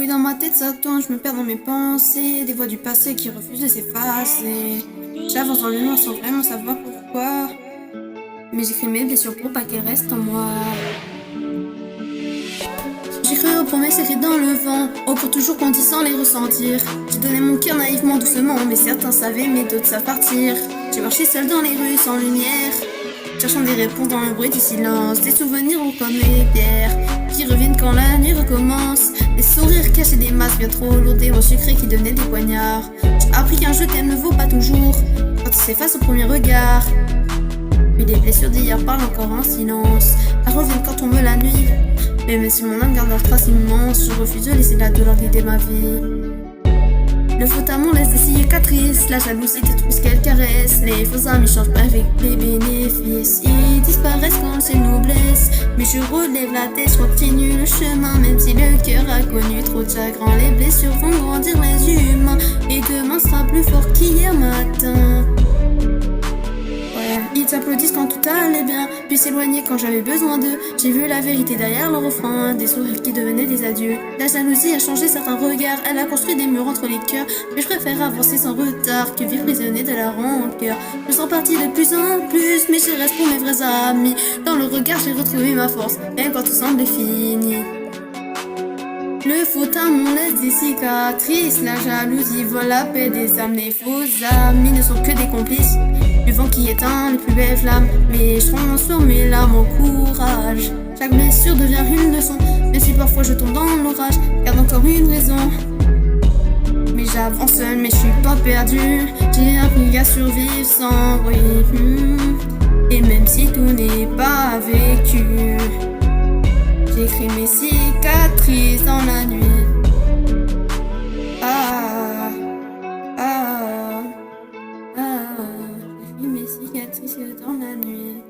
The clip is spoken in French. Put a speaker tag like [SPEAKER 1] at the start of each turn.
[SPEAKER 1] Oui, dans ma tête ça tourne, je me perds dans mes pensées, des voix du passé qui refusent de s'effacer. J'avance dans le noir sans vraiment savoir pourquoi, mais j'écris mes blessures pour pas qu'elles restent en moi. J'ai cru aux promesses écrites dans le vent, pour toujours qu'on dit sans les ressentir. J'ai donné mon cœur naïvement, doucement, mais certains savaient, mais d'autres savent partir. J'ai marché seul dans les rues sans lumière, cherchant des réponses dans le bruit du silence. Des souvenirs lourds comme les pierres, qui reviennent quand la nuit recommence. Des sourires cachés, des masques bien trop lourds, des mots sucrés qui donnaient des poignards. J'ai appris qu'un je t'aime ne vaut pas toujours quand il s'efface au premier regard. Puis les blessures d'hier parlent encore en silence, elles reviennent quand tombe la nuit. Mais même si mon âme garde leur trace immense, je refuse de laisser la douleur guider ma vie. Le faux amour laisse des cicatrices, la jalousie détruit ce qu'elle caresse. Les faux amis changent pas avec les bénéfices, ils disparaissent quand le ciel nous blesse. Mais je relève la tête, je continue le chemin, même si le cœur a connu trop de chagrin. Les blessures font grandir les humains, et demain sera plus fort qu'hier matin. Ils t'applaudissent quand tout allait bien, puis s'éloigner quand j'avais besoin d'eux. J'ai vu la vérité derrière le refrain, des sourires qui devenaient des adieux. La jalousie a changé certains regards, elle a construit des murs entre les cœurs. Mais je préfère avancer sans retard que vivre prisonnier de la rancœur. Je sens partie de plus en plus, mais je reste pour mes vrais amis. Dans le regard j'ai retrouvé ma force, même quand tout semblait fini. Le faux amour laisse des cicatrices, la jalousie vole la paix des âmes. Les faux amis ne sont que des complices du vent qui éteint les plus belles flammes. Mais je transforme mes larmes en courage, chaque blessure devient une leçon. Même si parfois je tombe dans l'orage, garde encore une raison. Mais j'avance seul, mais je suis pas perdu, j'ai appris à survivre sans bruit. Et même si tout n'est pas vécu, j'écris mes cicatrices dans la nuit. J'écris mes cicatrices dans la nuit.